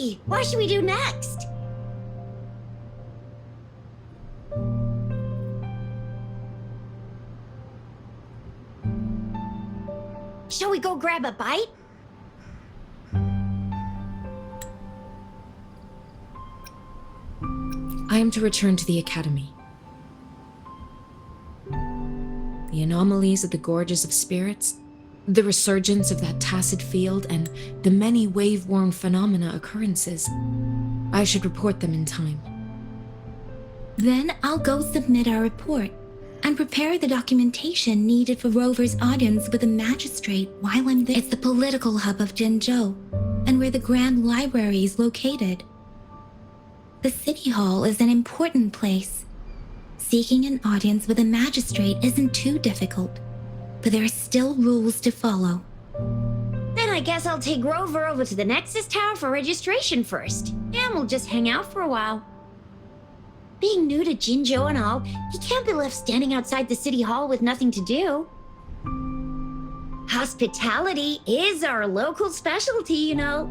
agree! What should we do next? Shall we go grab a bite? I am to return to the academy. The anomalies of the gorges of spirits, the resurgence of that tacit field, and the many wave-worn phenomena occurrences. I should report them in time. Then I'll go submit our report and prepare the documentation needed for Rover's audience with the magistrate while I'm there. It's the political hub of Jinzhou, and where the Grand Library is located. The City Hall is an important place. Seeking an audience with a magistrate isn't too difficult, but there are still rules to follow. Then I guess I'll take Rover over to the Nexus Tower for registration first, and we'll just hang out for a while. Being new to Jinzhou and all, he can't be left standing outside the City Hall with nothing to do. Hospitality is our local specialty, you know.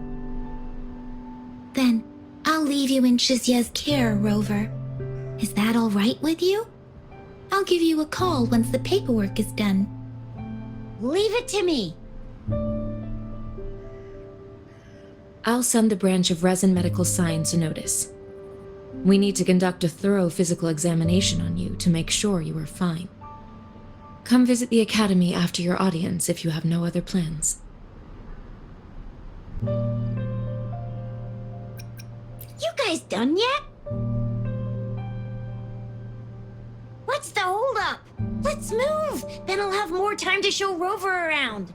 Then I'll leave you in Shizya's care, Rover. Is that all right with you? I'll give you a call once the paperwork is done. Leave it to me. I'll send the branch of Resin Medical Science a notice. We need to conduct a thorough physical examination on you to make sure you are fine. Come visit the academy after your audience if you have no other plans. You guys done yet? What's the holdup? Let's move! Then I'll have more time to show Rover around.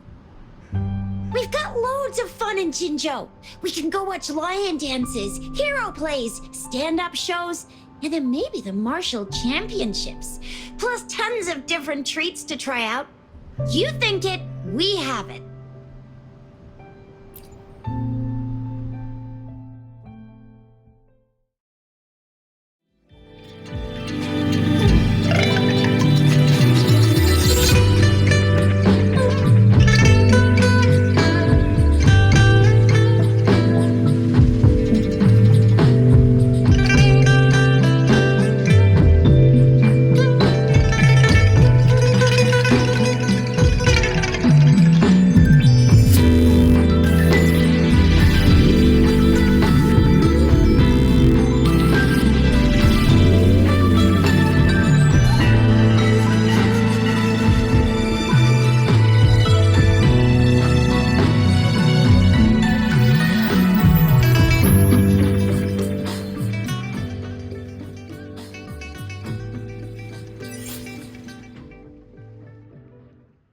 We've got loads of fun in Jinzhou. We can go watch lion dances, hero plays, stand-up shows, and then maybe the martial championships. Plus tons of different treats to try out. You think it, we have it.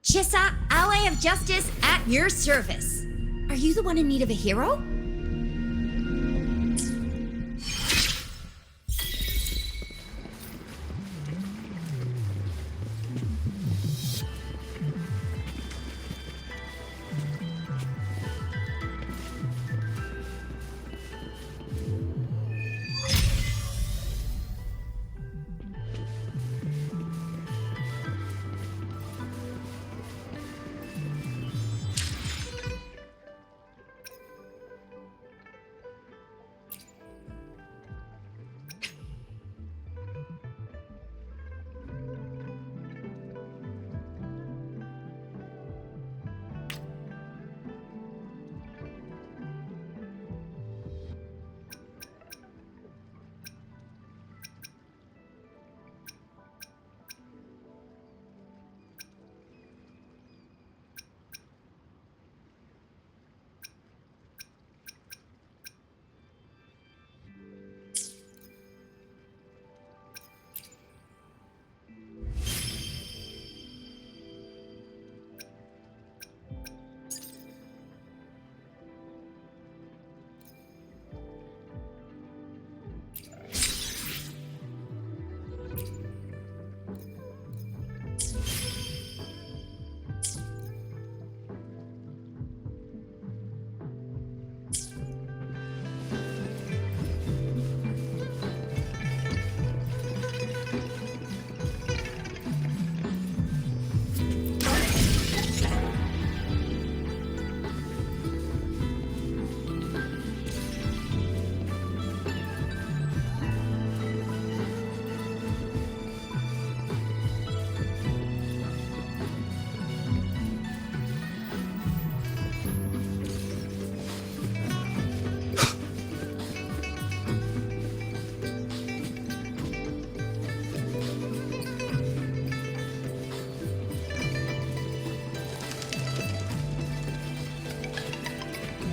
Chisa, ally of justice at your service. Are you the one in need of a hero?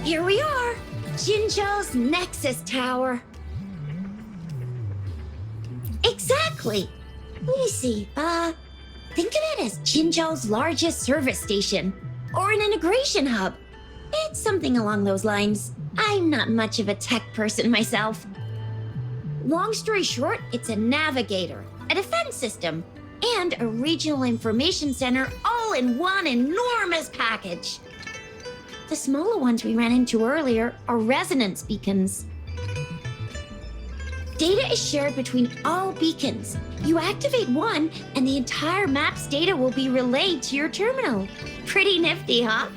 Here we are, Jinzhou's Nexus Tower. Exactly. Let me see. Think of it as Jinzhou's largest service station, or an integration hub. It's something along those lines. I'm not much of a tech person myself. Long story short, it's a navigator, a defense system, and a regional information center all in one enormous package. The smaller ones we ran into earlier are resonance beacons. Data is shared between all beacons. You activate one, and the entire map's data will be relayed to your terminal. Pretty nifty, huh?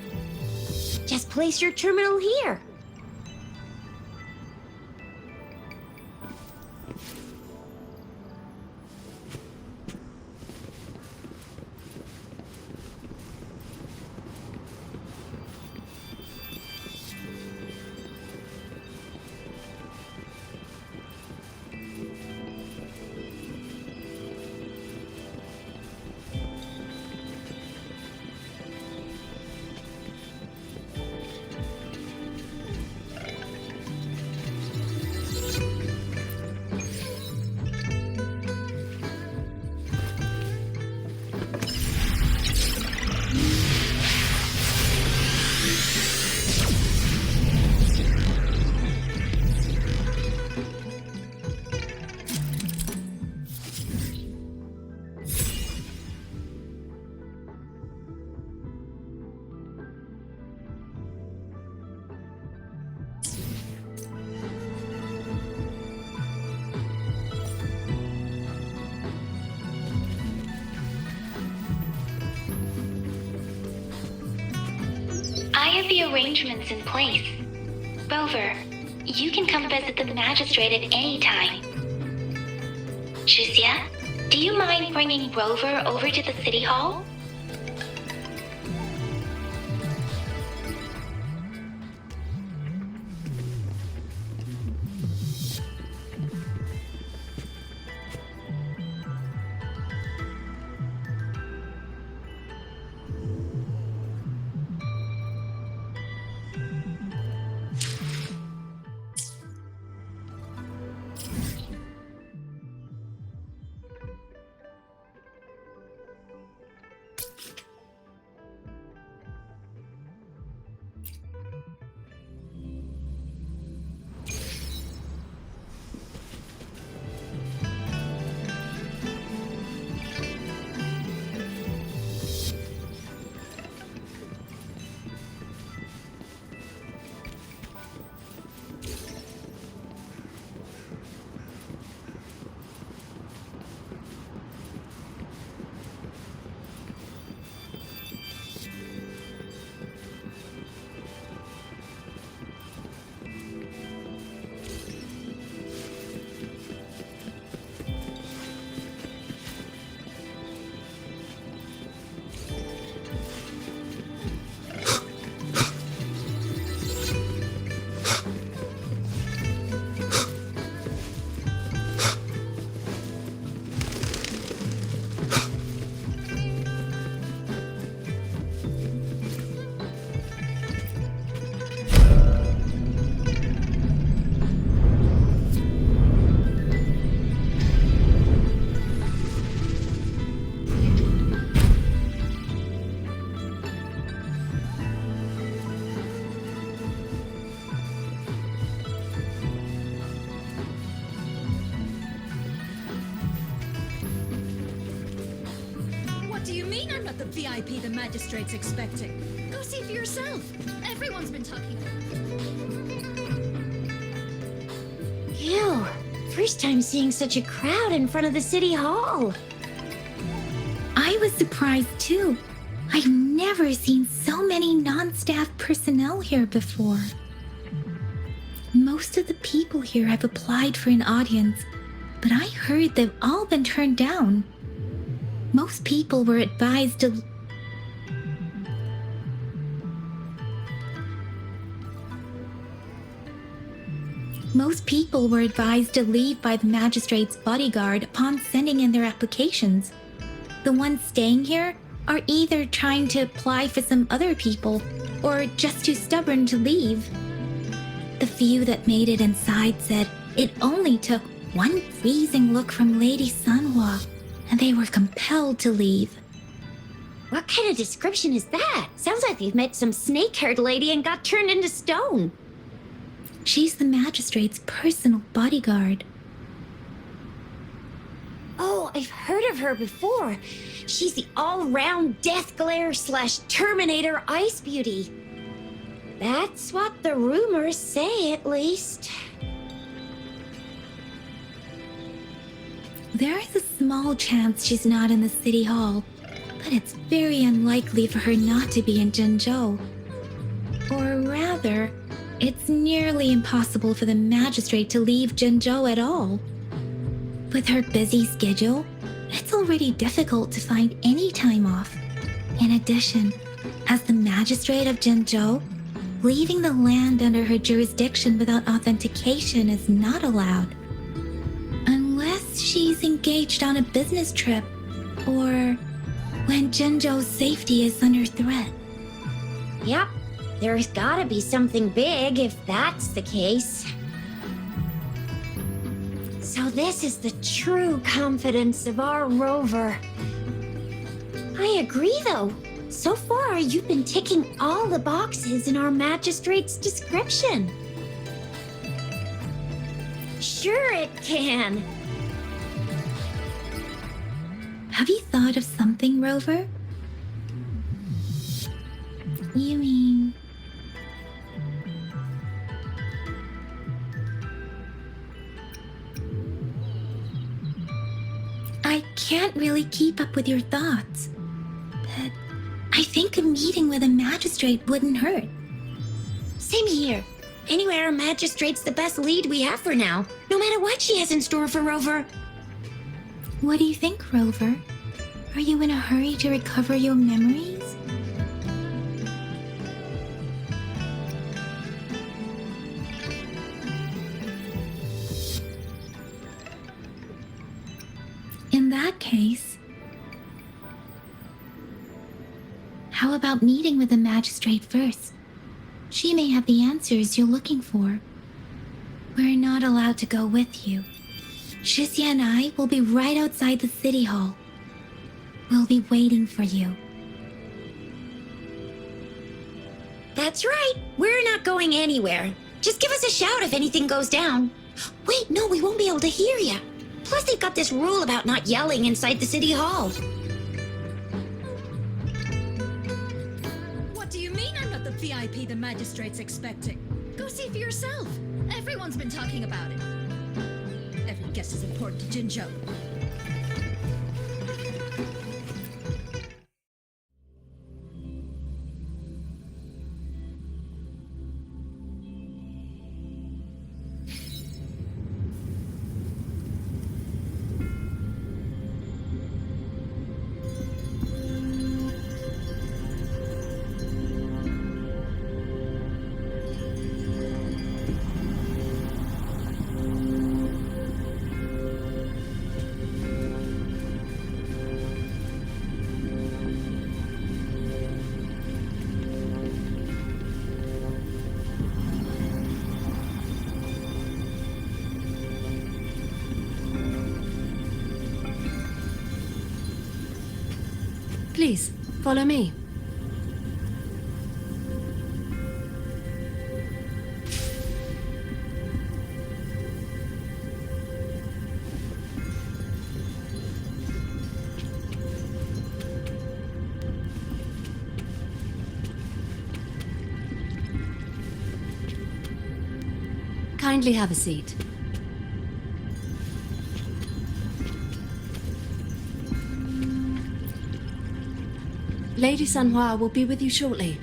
Just place your terminal here. I have the arrangements in place. Rover, you can come visit the magistrate at any time. Juzia, do you mind bringing Rover over to the city hall? The VIP the magistrate's expecting. Go see for yourself. Everyone's been talking. Ew. First time seeing such a crowd in front of the city hall. I was surprised too. I've never seen so many non-staff personnel here before. Most of the people here have applied for an audience, but I heard they've all been turned down. Most people were advised to leave by the magistrate's bodyguard upon sending in their applications. The ones staying here are either trying to apply for some other people or just too stubborn to leave. The few that made it inside said it only took one freezing look from Lady Sunhua, and they were compelled to leave. What kind of description is that? Sounds like you've met some snake-haired lady and got turned into stone. She's the magistrate's personal bodyguard. Oh, I've heard of her before. She's the all-round death glare / Terminator ice beauty. That's what the rumors say, at least. There is a small chance she's not in the city hall, but it's very unlikely for her not to be in Jinzhou. Or rather, it's nearly impossible for the magistrate to leave Jinzhou at all. With her busy schedule, it's already difficult to find any time off. In addition, as the magistrate of Jinzhou, leaving the land under her jurisdiction without authentication is not allowed. Unless she's engaged on a business trip, or when Jinzhou's safety is under threat. Yep, there's gotta be something big if that's the case. So this is the true confidence of our rover. I agree, though. So far, you've been ticking all the boxes in our magistrate's description. Sure it can. Have you thought of something, Rover? You mean... I can't really keep up with your thoughts, but I think a meeting with a magistrate wouldn't hurt. Same here. Anyway, our magistrate's the best lead we have for now, no matter what she has in store for Rover. What do you think, Rover? Are you in a hurry to recover your memories? In that case, how about meeting with the magistrate first? She may have the answers you're looking for. We're not allowed to go with you. Shixia and I will be right outside the city hall. We'll be waiting for you. That's right. We're not going anywhere. Just give us a shout if anything goes down. Wait, no, we won't be able to hear you. Plus, they've got this rule about not yelling inside the city hall. What do you mean I'm not the VIP the magistrate's expecting? Go see for yourself. Everyone's been talking about it. Every guest is important to Jinzhou. Please, follow me. Kindly have a seat. Lady Sanhua will be with you shortly.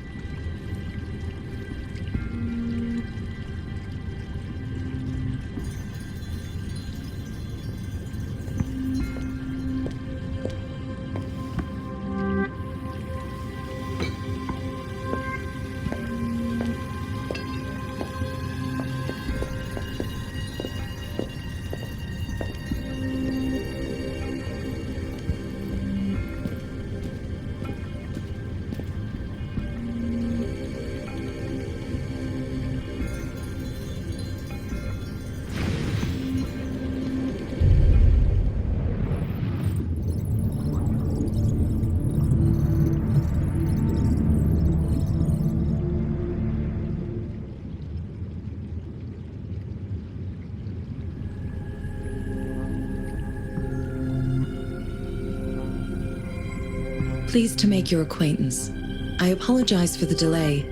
Pleased to make your acquaintance. I apologize for the delay.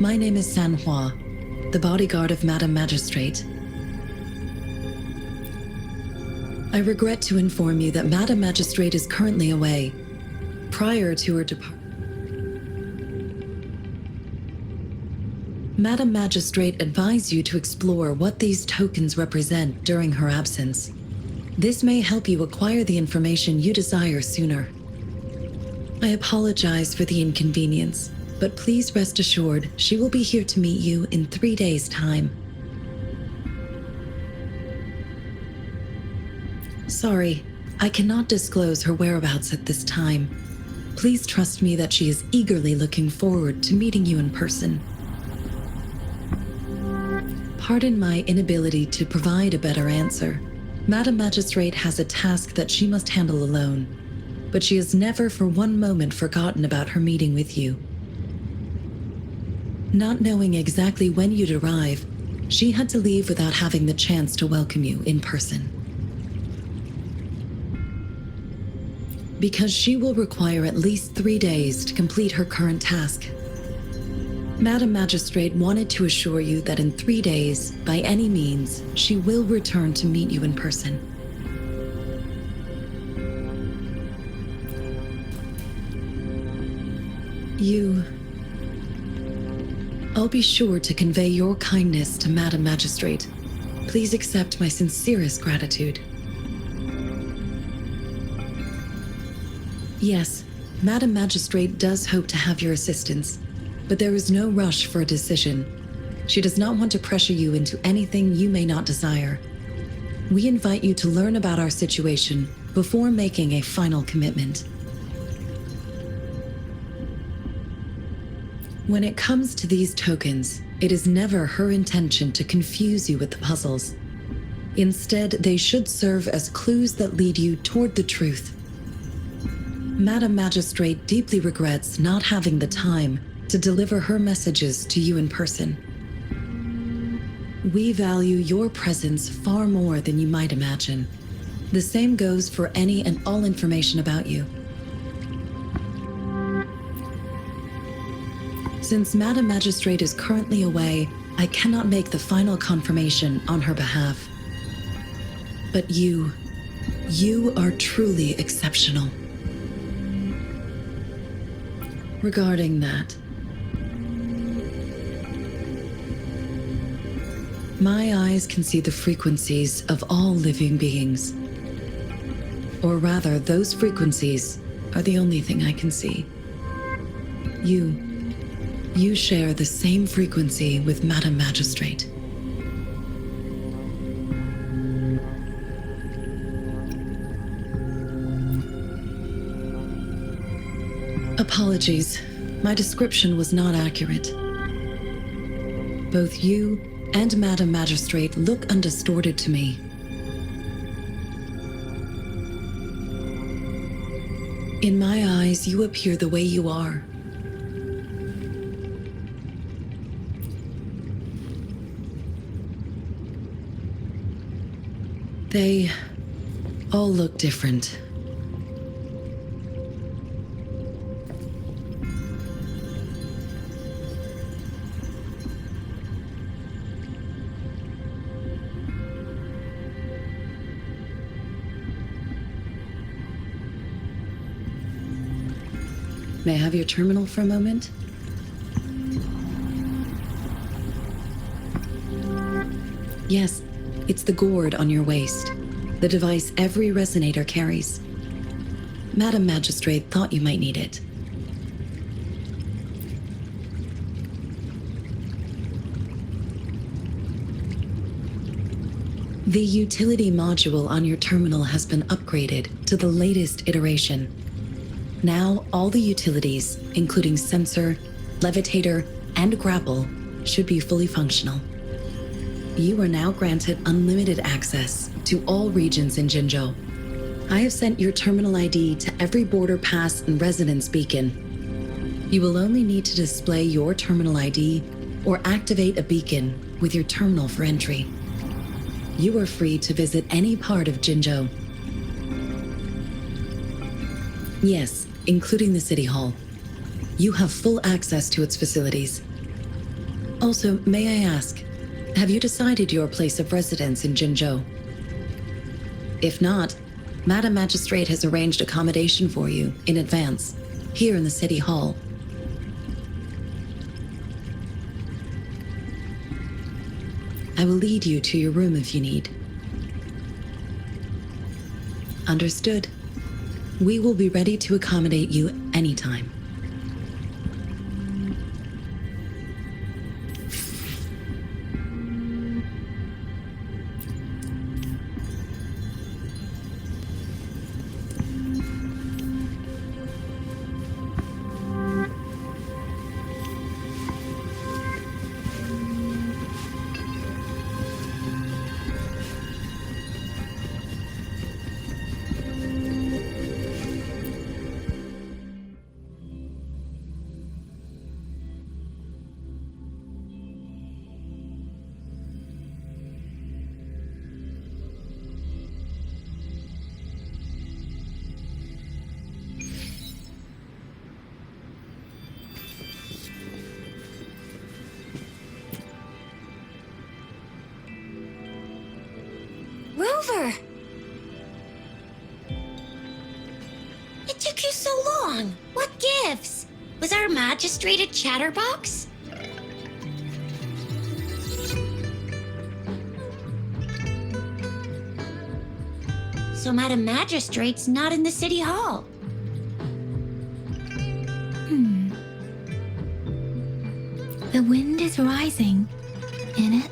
My name is Sanhua, the bodyguard of Madam Magistrate. I regret to inform you that Madam Magistrate is currently away. Prior to her departure, Madam Magistrate advised you to explore what these tokens represent during her absence. This may help you acquire the information you desire sooner. I apologize for the inconvenience, but please rest assured she will be here to meet you in 3 days' time. Sorry, I cannot disclose her whereabouts at this time. Please trust me that she is eagerly looking forward to meeting you in person. Pardon my inability to provide a better answer. Madam Magistrate has a task that she must handle alone, but she has never for one moment forgotten about her meeting with you. Not knowing exactly when you'd arrive, she had to leave without having the chance to welcome you in person. Because she will require at least 3 days to complete her current task. Madam Magistrate wanted to assure you that in 3 days, by any means, she will return to meet you in person. I'll be sure to convey your kindness to Madam Magistrate. Please accept my sincerest gratitude. Yes, Madam Magistrate does hope to have your assistance, but there is no rush for a decision. She does not want to pressure you into anything you may not desire. We invite you to learn about our situation before making a final commitment. When it comes to these tokens, it is never her intention to confuse you with the puzzles. Instead, they should serve as clues that lead you toward the truth. Madam Magistrate deeply regrets not having the time to deliver her messages to you in person. We value your presence far more than you might imagine. The same goes for any and all information about you. Since Madam Magistrate is currently away, I cannot make the final confirmation on her behalf. But you are truly exceptional. Regarding that, my eyes can see the frequencies of all living beings. Or rather, those frequencies are the only thing I can see. You share the same frequency with Madam Magistrate. Apologies, my description was not accurate. Both you and Madam Magistrate look undistorted to me. In my eyes, you appear the way you are. They all look different. May I have your terminal for a moment? Yes, it's the gourd on your waist, the device every resonator carries. Madam Magistrate thought you might need it. The utility module on your terminal has been upgraded to the latest iteration. Now, all the utilities, including sensor, levitator, and grapple, should be fully functional. You are now granted unlimited access to all regions in Jinzhou. I have sent your terminal ID to every border pass and residence beacon. You will only need to display your terminal ID or activate a beacon with your terminal for entry. You are free to visit any part of Jinzhou. Yes, including the City Hall. You have full access to its facilities. Also, may I ask, have you decided your place of residence in Jinzhou? If not, Madam Magistrate has arranged accommodation for you in advance, here in the City Hall. I will lead you to your room if you need. Understood. We will be ready to accommodate you anytime. Rover! It took you so long. What gives? Was our magistrate a chatterbox? So Madam Magistrate's not in the City Hall. The wind is rising. In it,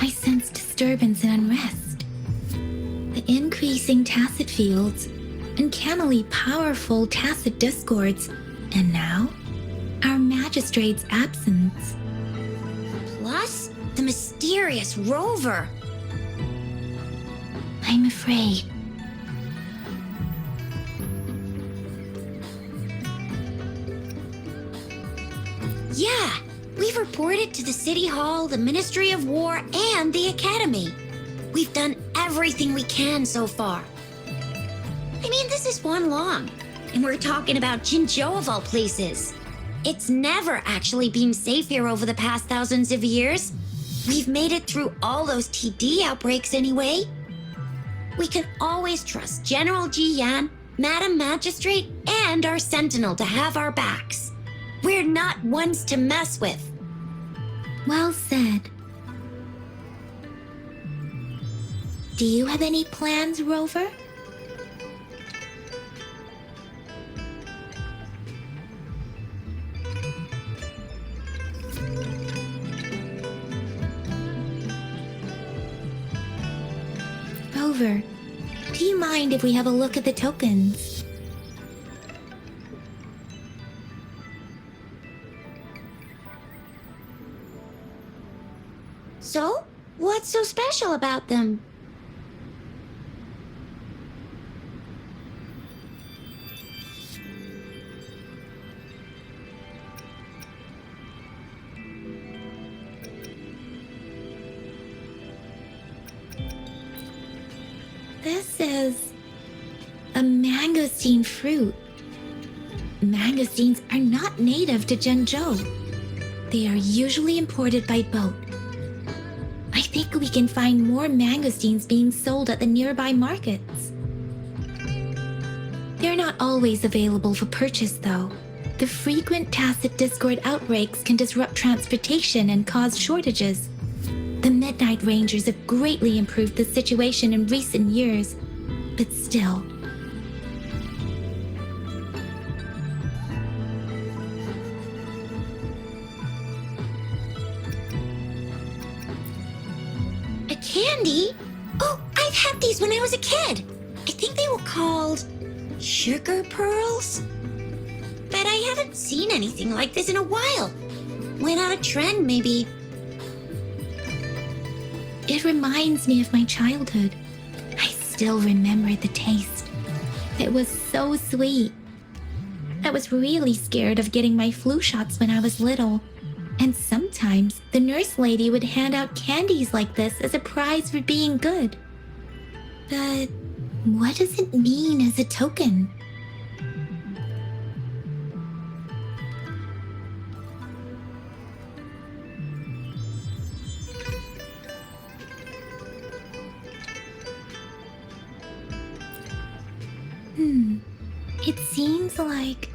I sense disturbance and unrest. The increasing tacit fields, uncannily powerful tacit discords, and now, our magistrate's absence. Plus, the mysterious Rover. I'm afraid. Yeah, we've reported to the City Hall, the Ministry of War, and the Academy. We've done everything we can so far. I mean, this is one long, and we're talking about Jinzhou of all places. It's never actually been safe here over the past thousands of years. We've made it through all those TD outbreaks anyway. We can always trust General Ji Yan, Madam Magistrate, and our Sentinel to have our backs. We're not ones to mess with. Well said. Do you have any plans, Rover? Rover, do you mind if we have a look at the tokens? So, what's so special about them? This is a mangosteen fruit. Mangosteens are not native to Zhengzhou. They are usually imported by boat. I think we can find more mangosteens being sold at the nearby markets. They're not always available for purchase, though. The frequent tacit discord outbreaks can disrupt transportation and cause shortages. The Midnight Rangers have greatly improved the situation in recent years, but still. A candy? Oh, I've had these when I was a kid. I think they were called sugar pearls. But I haven't seen anything like this in a while. Went out of trend, maybe. It reminds me of my childhood. I still remember the taste. It was so sweet. I was really scared of getting my flu shots when I was little. And sometimes the nurse lady would hand out candies like this as a prize for being good. But what does it mean as a token? It seems like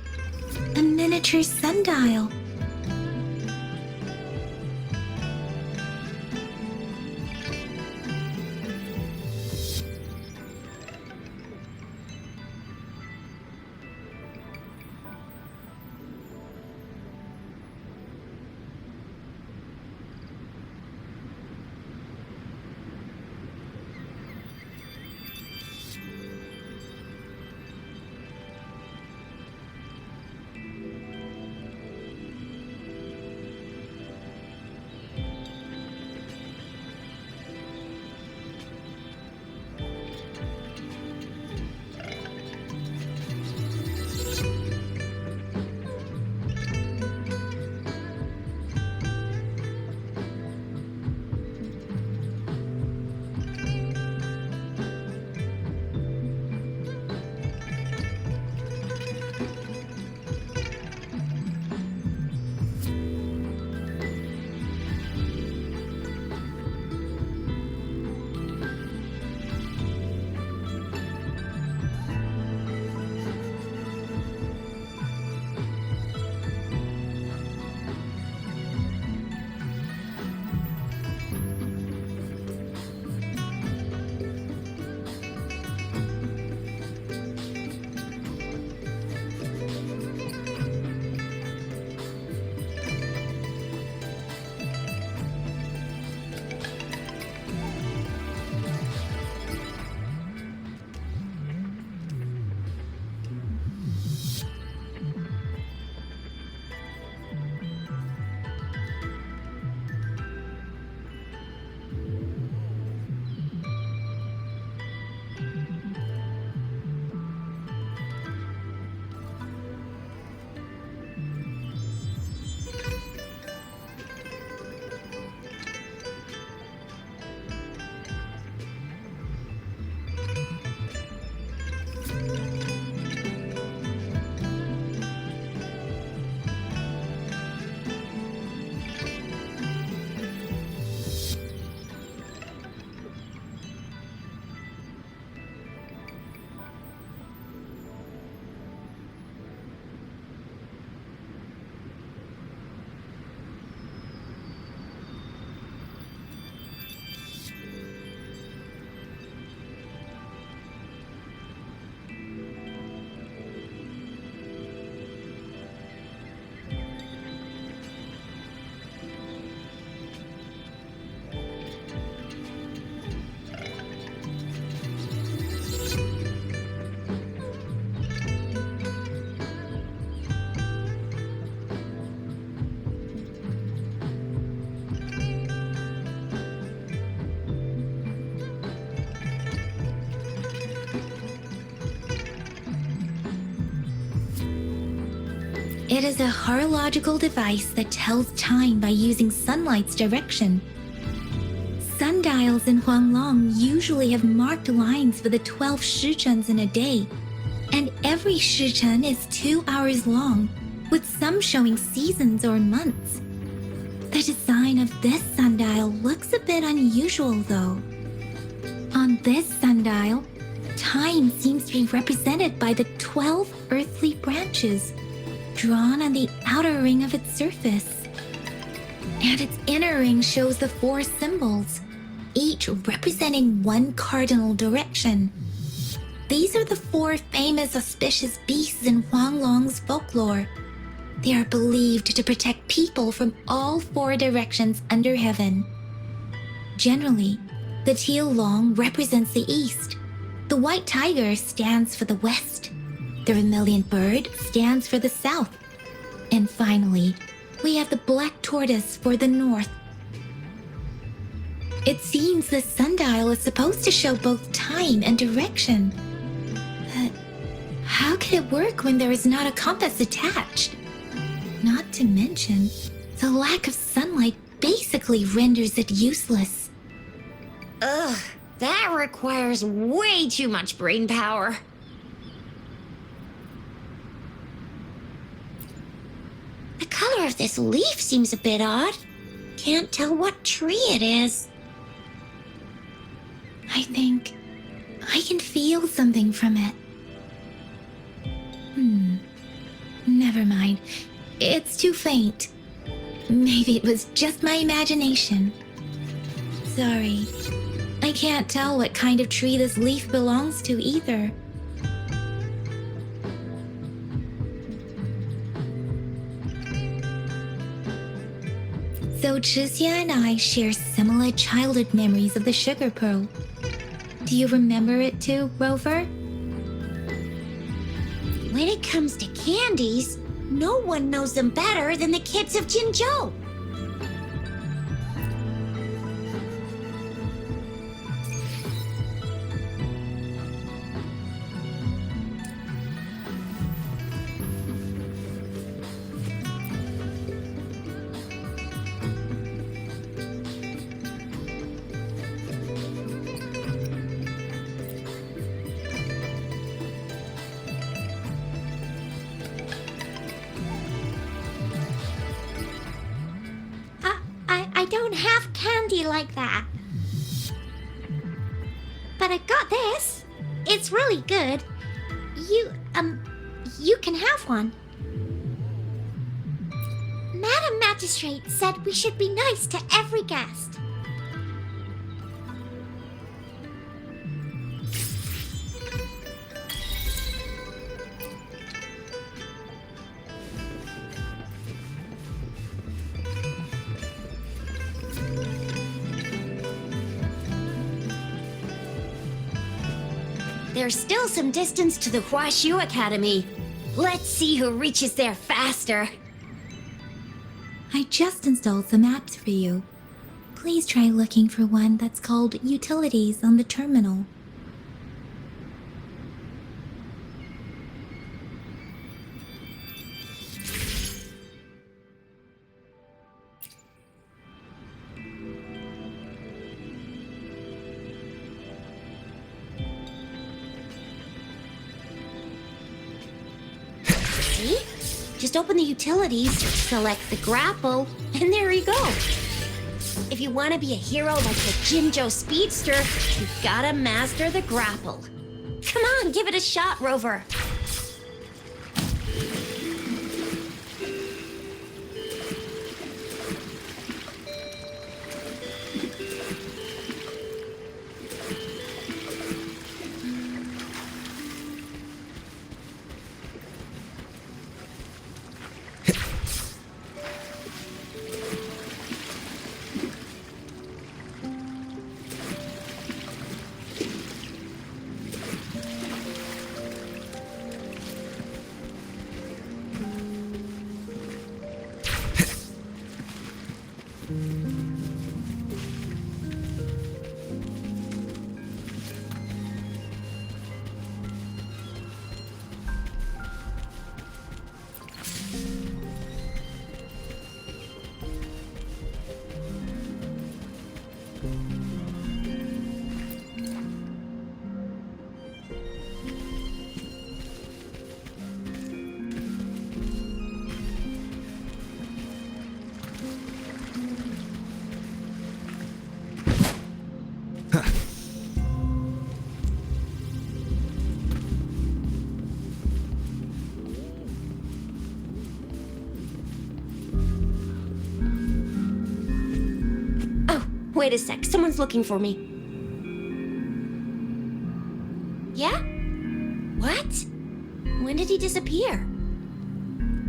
a miniature sundial. It is a horological device that tells time by using sunlight's direction. Sundials in Huanglong usually have marked lines for the 12 shichens in a day, and every shichen is 2 hours long, with some showing seasons or months. The design of this sundial looks a bit unusual though. On this sundial, time seems to be represented by the 12 earthly branches drawn on the outer ring of its surface. And its inner ring shows the 4 symbols, each representing one cardinal direction. These are the 4 famous auspicious beasts in Huanglong's folklore. They are believed to protect people from all 4 directions under heaven. Generally, the teal long represents the east, the white tiger stands for the west, the vermilion bird stands for the south, and finally, we have the black tortoise for the north. It seems the sundial is supposed to show both time and direction. But how can it work when there is not a compass attached? Not to mention, the lack of sunlight basically renders it useless. Ugh, that requires way too much brain power. The color of this leaf seems a bit odd. Can't tell what tree it is. I think I can feel something from it. Never mind. It's too faint. Maybe it was just my imagination. Sorry. I can't tell what kind of tree this leaf belongs to either. So Chixia and I share similar childhood memories of the sugar pearl. Do you remember it too, Rover? When it comes to candies, no one knows them better than the kids of Jinzhou. I don't have candy like that. But I got this. It's really good. You can have one. Madam Magistrate said we should be nice to every guest. There's still some distance to the Huashu Academy. Let's see who reaches there faster. I just installed the maps for you. Please try looking for one that's called Utilities on the terminal. See? Just open the utilities, select the grapple, and there you go. If you want to be a hero like the Jinzhou Speedster, you've gotta master the grapple. Come on, give it a shot, Rover. Wait a sec, someone's looking for me. Yeah? What? When did he disappear?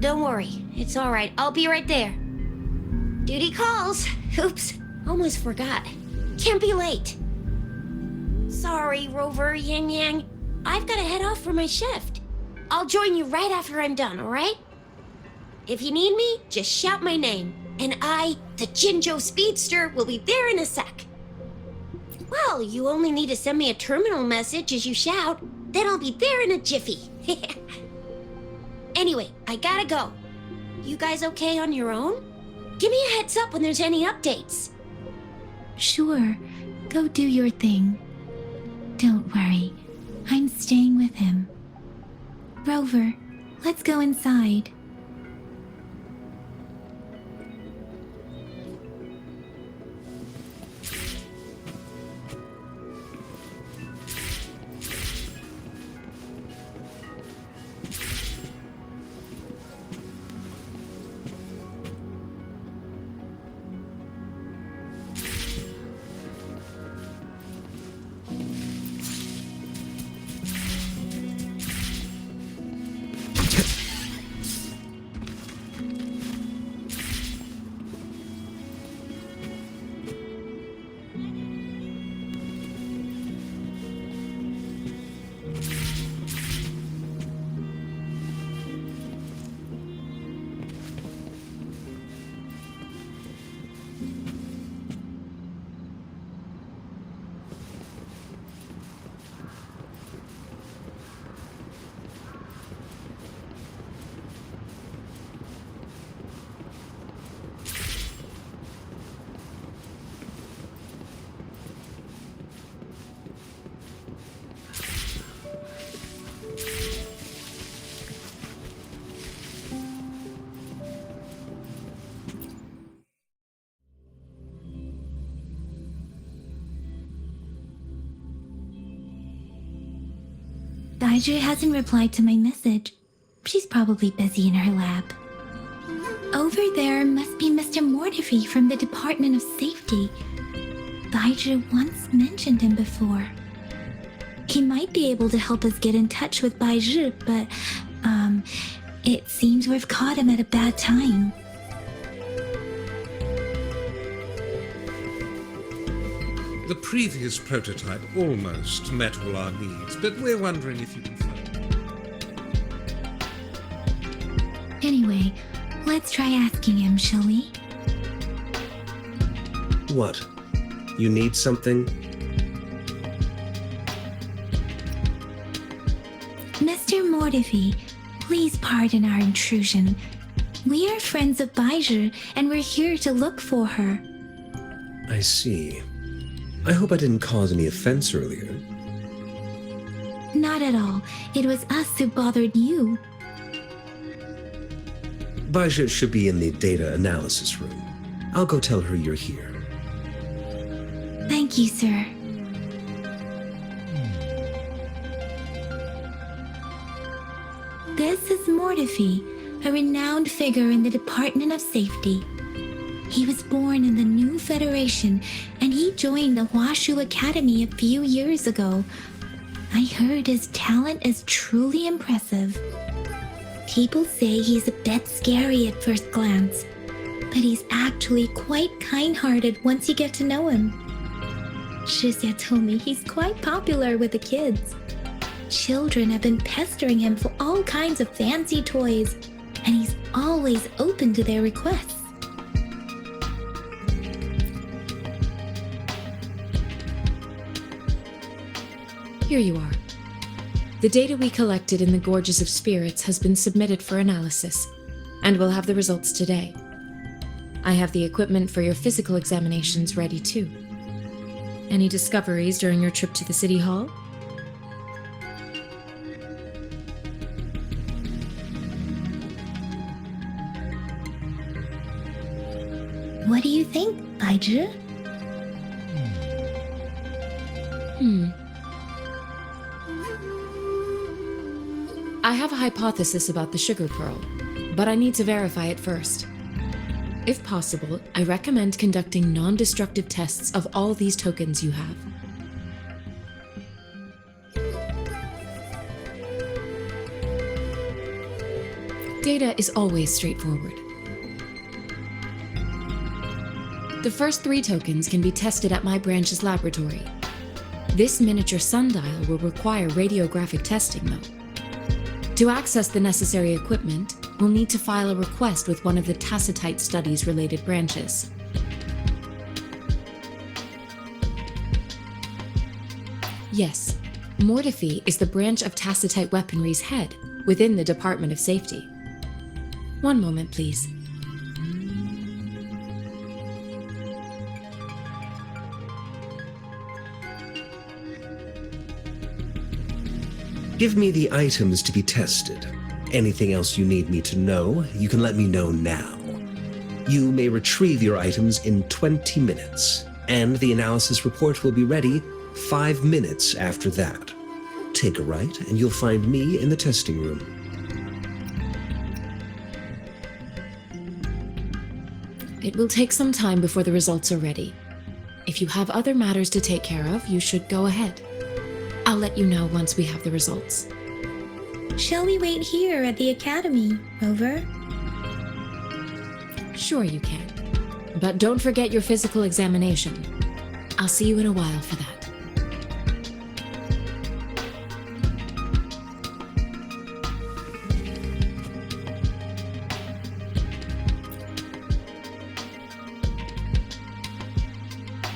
Don't worry, it's alright, I'll be right there. Duty calls. Oops, almost forgot. Can't be late. Sorry, Rover, Yang Yang. I've gotta head off for my shift. I'll join you right after I'm done, alright? If you need me, just shout my name. And I, the Jinzhou Speedster, will be there in a sec. Well, you only need to send me a terminal message as you shout, then I'll be there in a jiffy. Anyway, I gotta go. You guys okay on your own? Give me a heads up when there's any updates. Sure, go do your thing. Don't worry, I'm staying with him. Rover, let's go inside. Baiju hasn't replied to my message. She's probably busy in her lab. Over there must be Mr. Mortifi from the Department of Safety. Baiju once mentioned him before. He might be able to help us get in touch with Baiju, but, it seems we've caught him at a bad time. The previous prototype almost met all our needs, but we're wondering if you can find... Anyway, let's try asking him, shall we? What? You need something? Mr. Mortifi, please pardon our intrusion. We are friends of Baiju, and we're here to look for her. I see. I hope I didn't cause any offense earlier. Not at all. It was us who bothered you. Baja should be in the data analysis room. I'll go tell her you're here. Thank you, sir. This is Mortifi, a renowned figure in the Department of Safety. He was born in the new Federation, and he joined the Washu Academy a few years ago. I heard his talent is truly impressive. People say he's a bit scary at first glance, but he's actually quite kind-hearted once you get to know him. Shizia told me he's quite popular with the kids. Children have been pestering him for all kinds of fancy toys, and he's always open to their requests. Here you are. The data we collected in the Gorges of Spirits has been submitted for analysis, and we'll have the results today. I have the equipment for your physical examinations ready too. Any discoveries during your trip to the City Hall? What do you think, Baiju? I have a hypothesis about the sugar pearl, but I need to verify it first. If possible, I recommend conducting non-destructive tests of all these tokens you have. Data is always straightforward. The first 3 tokens can be tested at my branch's laboratory. This miniature sundial will require radiographic testing, though. To access the necessary equipment, we'll need to file a request with one of the Tacitite Studies related branches. Yes, Mortifi is the branch of Tacitite Weaponry's head within the Department of Safety. One moment, please. Give me the items to be tested. Anything else you need me to know, you can let me know now. You may retrieve your items in 20 minutes, and the analysis report will be ready 5 minutes after that. Take a right, and you'll find me in the testing room. It will take some time before the results are ready. If you have other matters to take care of, you should go ahead. I'll let you know once we have the results. Shall we wait here at the academy? Over? Sure you can. But don't forget your physical examination. I'll see you in a while for that.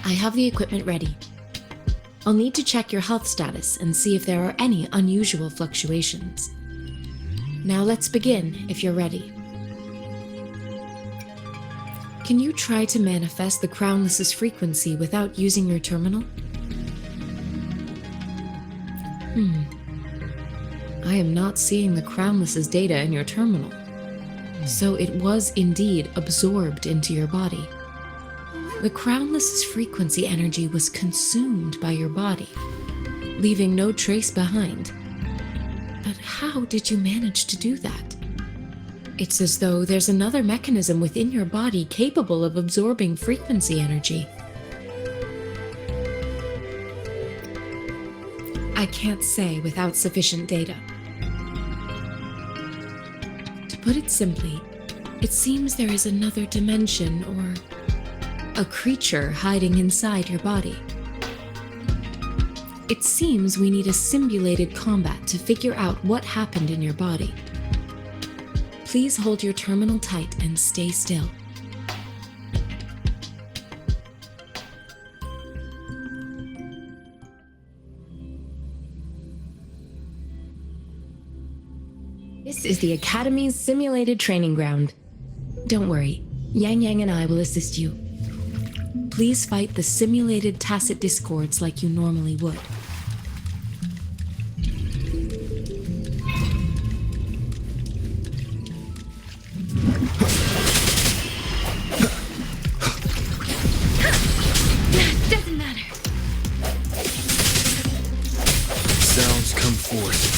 I have the equipment ready. I'll need to check your health status and see if there are any unusual fluctuations. Now let's begin, if you're ready. Can you try to manifest the Crownless's frequency without using your terminal? I am not seeing the Crownless's data in your terminal. So it was indeed absorbed into your body. The Crownless's frequency energy was consumed by your body, leaving no trace behind. But how did you manage to do that? It's as though there's another mechanism within your body capable of absorbing frequency energy. I can't say without sufficient data. To put it simply, it seems there is another dimension or a creature hiding inside your body. It seems we need a simulated combat to figure out what happened in your body. Please hold your terminal tight and stay still. This is the Academy's simulated training ground. Don't worry, Yang Yang and I will assist you. Please fight the simulated tacit discords like you normally would. Doesn't matter. Sounds come forth.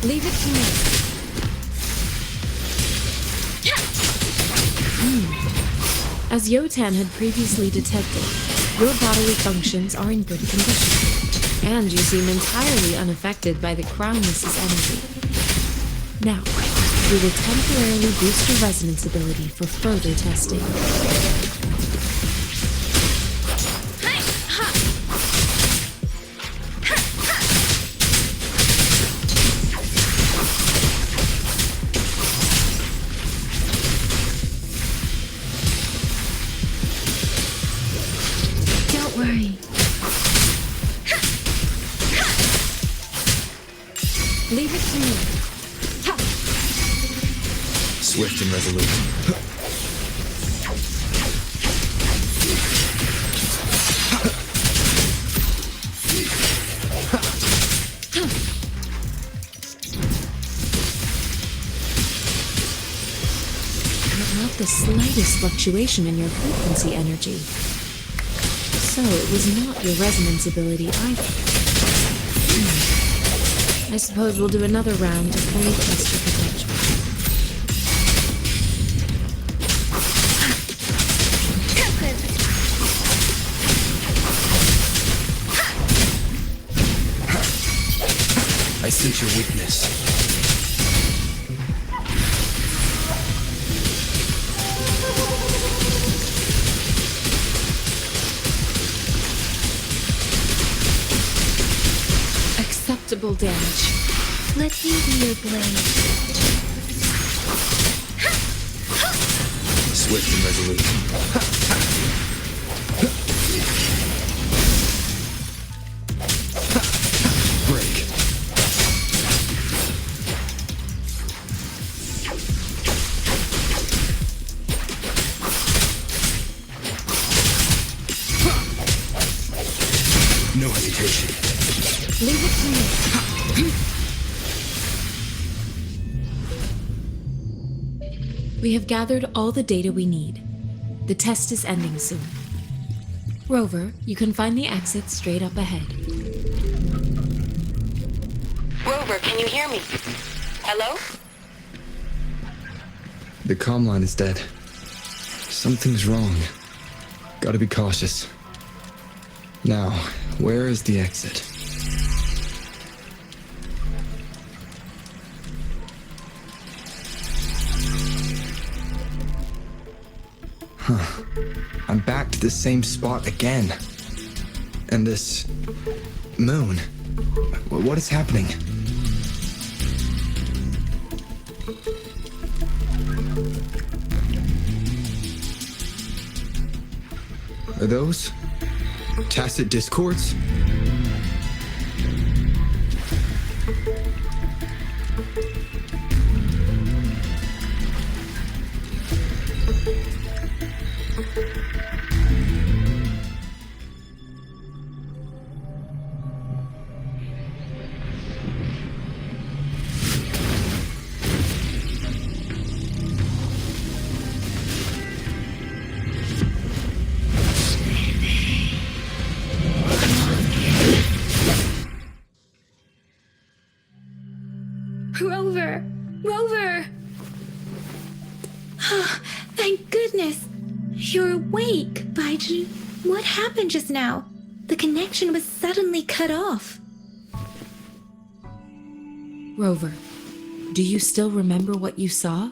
Leave it to me. As Yotan had previously detected, your bodily functions are in good condition, and you seem entirely unaffected by the Crownless's energy. Now, we will temporarily boost your resonance ability for further testing. Don't worry. Leave it to me. Swift and resolute. Not the slightest fluctuation in your frequency energy. So it was not your resonance ability either. I suppose we'll do another round to fully test your potential. I sense your weakness. Acceptable damage. Let me be your blade. Swift and resolute. Break. No hesitation. Leave it to me. We have gathered all the data we need. The test is ending soon. Rover, you can find the exit straight up ahead. Rover, can you hear me? Hello? The comm line is dead. Something's wrong. Gotta be cautious. Now, where is the exit? Huh. I'm back to the same spot again. And this moon. What is happening? Are those tacit discords? Rover! Rover! Thank goodness! You're awake, Baiju. What happened just now? The connection was suddenly cut off. Rover, do you still remember what you saw?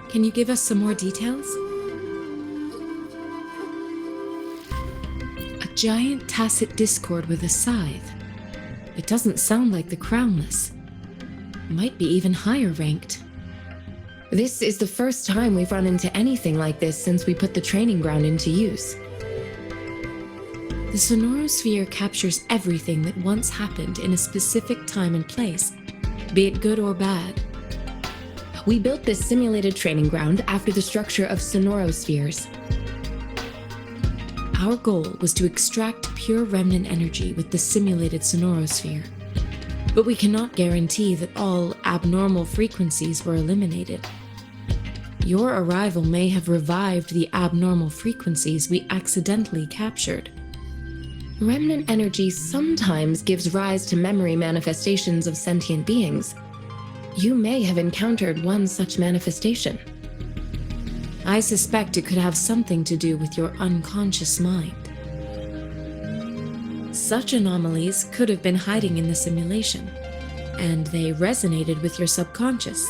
Can you give us some more details? A giant tacit discord with a scythe. It doesn't sound like the Crownless. Might be even higher ranked. This is the first time we've run into anything like this since we put the training ground into use. The Sonorosphere captures everything that once happened in a specific time and place, be it good or bad. We built this simulated training ground after the structure of Sonorospheres. Our goal was to extract pure remnant energy with the simulated Sonorosphere. But we cannot guarantee that all abnormal frequencies were eliminated. Your arrival may have revived the abnormal frequencies we accidentally captured. Remnant energy sometimes gives rise to memory manifestations of sentient beings. You may have encountered one such manifestation. I suspect it could have something to do with your unconscious mind. Such anomalies could have been hiding in the simulation, and they resonated with your subconscious.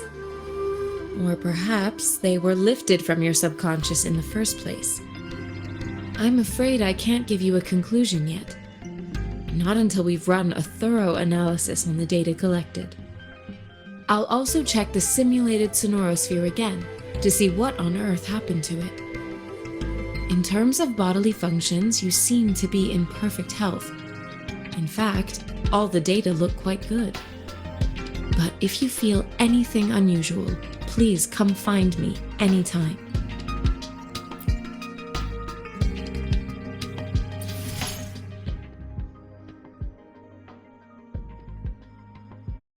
Or perhaps they were lifted from your subconscious in the first place. I'm afraid I can't give you a conclusion yet. Not until we've run a thorough analysis on the data collected. I'll also check the simulated Sonorosphere again to see what on earth happened to it. In terms of bodily functions, you seem to be in perfect health. In fact, all the data look quite good. But if you feel anything unusual, please come find me anytime.